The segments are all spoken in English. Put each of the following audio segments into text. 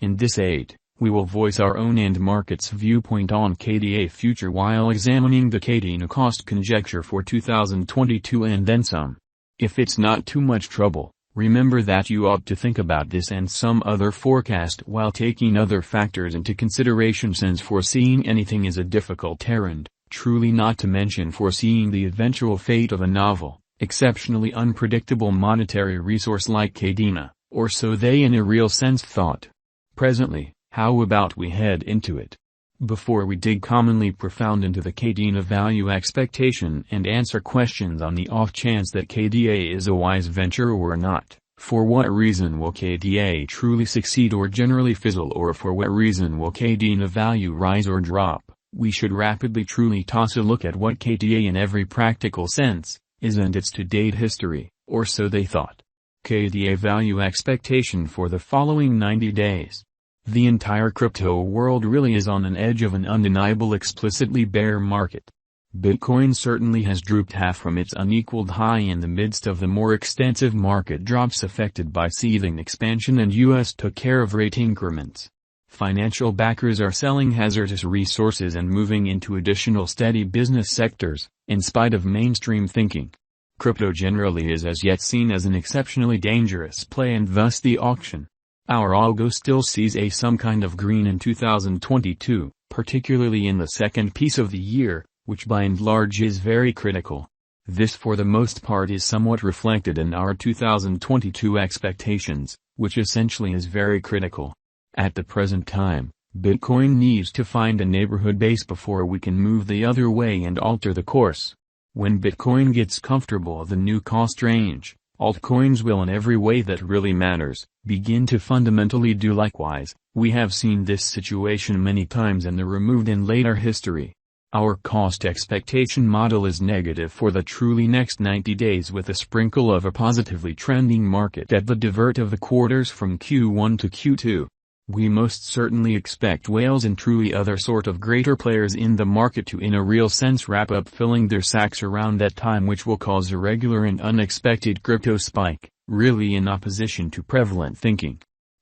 In this aid, we will voice our own and market's viewpoint on KDA future while examining the Kadena cost conjecture for 2022 and then some. If it's not too much trouble, remember that you ought to think about this and some other forecast while taking other factors into consideration, since foreseeing anything is a difficult errand, truly, not to mention foreseeing the eventual fate of a novel, exceptionally unpredictable monetary resource like Kadena, or so they in a real sense thought. Presently, how about we head into it? Before we dig commonly profound into the Kadena value expectation and answer questions on the off chance that KDA is a wise venture or not, for what reason will KDA truly succeed or generally fizzle, or for what reason will Kadena value rise or drop, we should rapidly truly toss a look at what KDA in every practical sense is and its to-date history, or so they thought. KDA value expectation for the following 90 days. The entire crypto world really is on an edge of an undeniable explicitly bear market. Bitcoin certainly has drooped half from its unequaled high in the midst of the more extensive market drops affected by seething expansion, and US took care of rate increments. Financial backers are selling hazardous resources and moving into additional steady business sectors, in spite of mainstream thinking. Crypto generally is as yet seen as an exceptionally dangerous play, and thus the auction. Our algo still sees some kind of green in 2022, particularly in the second piece of the year, which by and large is very critical. This for the most part is somewhat reflected in our 2022 expectations, which essentially is very critical. At the present time, Bitcoin needs to find a neighborhood base before we can move the other way and alter the course. When Bitcoin gets comfortable the new cost range, altcoins will, in every way that really matters, begin to fundamentally do likewise. We have seen this situation many times in the removed and later history. Our cost expectation model is negative for the truly next 90 days, with a sprinkle of a positively trending market at the divert of the quarters from Q1 to Q2. We most certainly expect whales and truly other sort of greater players in the market to in a real sense wrap up filling their sacks around that time, which will cause a regular and unexpected crypto spike, really in opposition to prevalent thinking.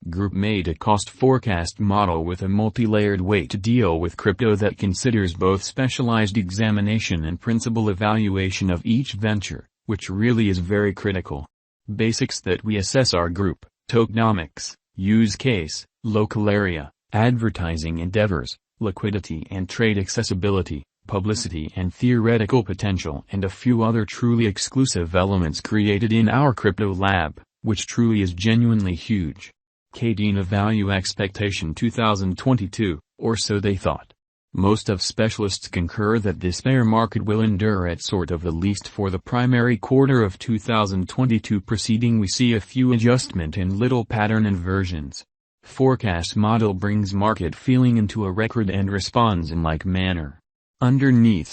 Group made a cost forecast model with a multi-layered way to deal with crypto that considers both specialized examination and principal evaluation of each venture, which really is very critical. Basics that we assess are group, tokenomics, use case, local area, advertising endeavors, liquidity and trade accessibility, publicity and theoretical potential, and a few other truly exclusive elements created in our crypto lab, which truly is genuinely huge. Kadena value expectation 2022, or so they thought. Most of specialists concur that this bear market will endure at least for the primary quarter of 2022. Preceding we see a few adjustment and little pattern inversions. Forecast model brings market feeling into a record and responds in like manner. Underneath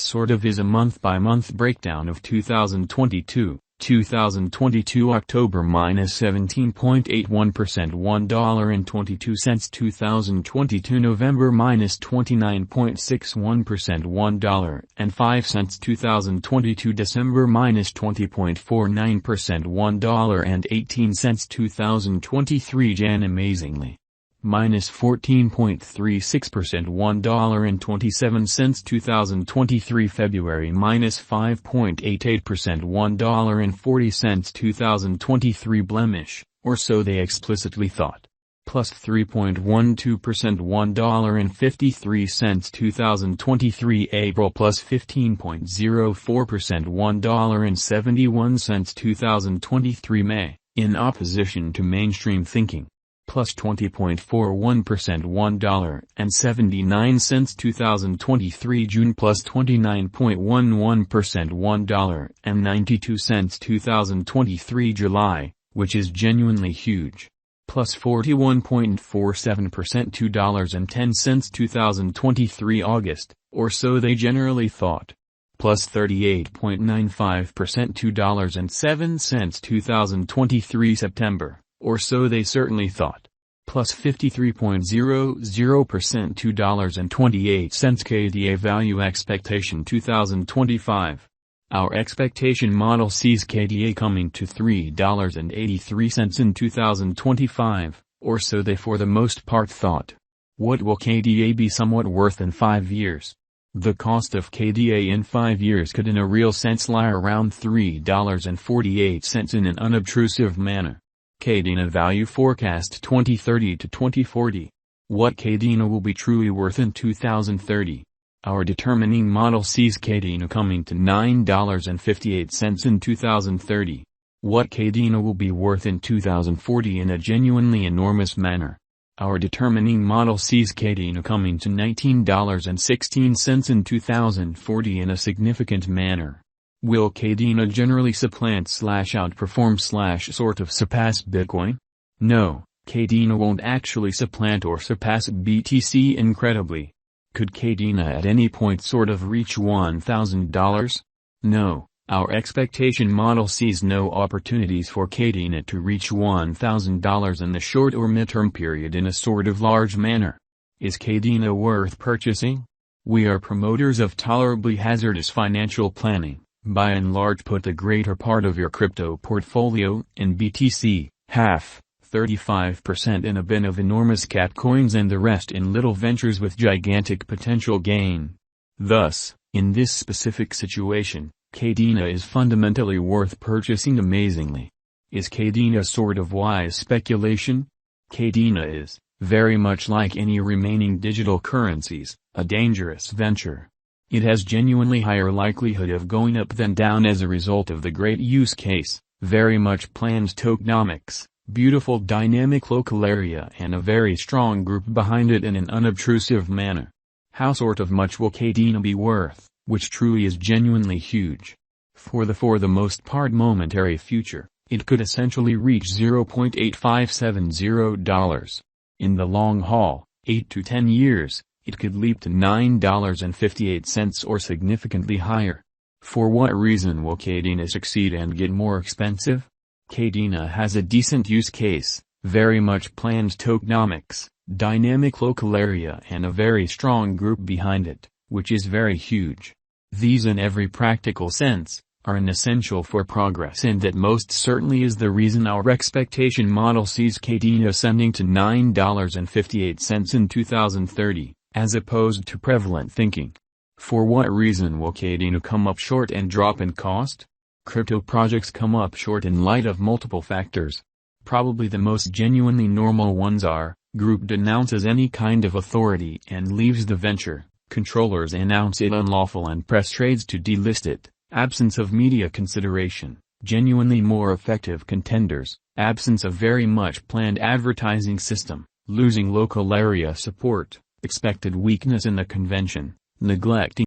is a month-by-month breakdown of 2022. 2022 October -17.81% $1.22. 2022 November -29.61% $1.05. 2022 December -20.49% $1.18. 2023 Jan amazingly -14.36% $1.27. 2023 February -5.88% $1.40. 2023 blemish, or so they explicitly thought, plus 3.12% $1.53. 2023 April plus 15.04% $1.71. 2023 May, in opposition to mainstream thinking, plus 20.41% $1.79. 2023 June plus 29.11% $1.92. 2023 July, which is genuinely huge, plus 41.47% $2.10. 2023 August, or so they generally thought, plus 38.95% $2.07. 2023 September, or so they certainly thought, plus 53.00% $2.28. KDA value expectation 2025. Our expectation model sees KDA coming to $3.83 in 2025, Or so they for the most part thought. What will KDA be somewhat worth in 5 years? The cost of KDA in 5 years could in a real sense lie around $3.48 in an unobtrusive manner. Kadena Value Forecast 2030 to 2040. What Kadena will be truly worth in 2030. Our determining model sees Kadena coming to $9.58 in 2030. What Kadena will be worth in 2040 in a genuinely enormous manner. Our determining model sees Kadena coming to $19.16 in 2040 in a significant manner. Will Kadena generally supplant/outperform/sort of surpass Bitcoin? No, Kadena won't actually supplant or surpass BTC incredibly. Could Kadena at any point sort of reach $1,000? No, our expectation model sees no opportunities for Kadena to reach $1,000 in the short or midterm period in a sort of large manner. Is Kadena worth purchasing? We are promoters of tolerably hazardous financial planning. By and large put the greater part of your crypto portfolio in BTC, half, 35% in a bin of enormous cat coins and the rest in little ventures with gigantic potential gain. Thus, in this specific situation, Kadena is fundamentally worth purchasing amazingly. Is Kadena sort of wise speculation? Kadena is, very much like any remaining digital currencies, a dangerous venture. It has genuinely higher likelihood of going up than down as a result of the great use case, very much planned tokenomics, beautiful dynamic local area and a very strong group behind it in an unobtrusive manner. How sort of much will Kadena be worth, which truly is genuinely huge? For the most part momentary future, it could essentially reach $0.8570. In the long haul, 8 to 10 years, it could leap to $9.58 or significantly higher. For what reason will Kadena succeed and get more expensive? Kadena has a decent use case, very much planned tokenomics, dynamic local area and a very strong group behind it, which is very huge. These in every practical sense, are an essential for progress and that most certainly is the reason our expectation model sees Kadena ascending to $9.58 in 2030. As opposed to prevalent thinking. For what reason will Kadena come up short and drop in cost? Crypto projects come up short in light of multiple factors. Probably the most genuinely normal ones are, group denounces any kind of authority and leaves the venture, controllers announce it unlawful and press trades to delist it, absence of media consideration, genuinely more effective contenders, absence of very much planned advertising system, losing local area support. Expected weakness in the convention, neglecting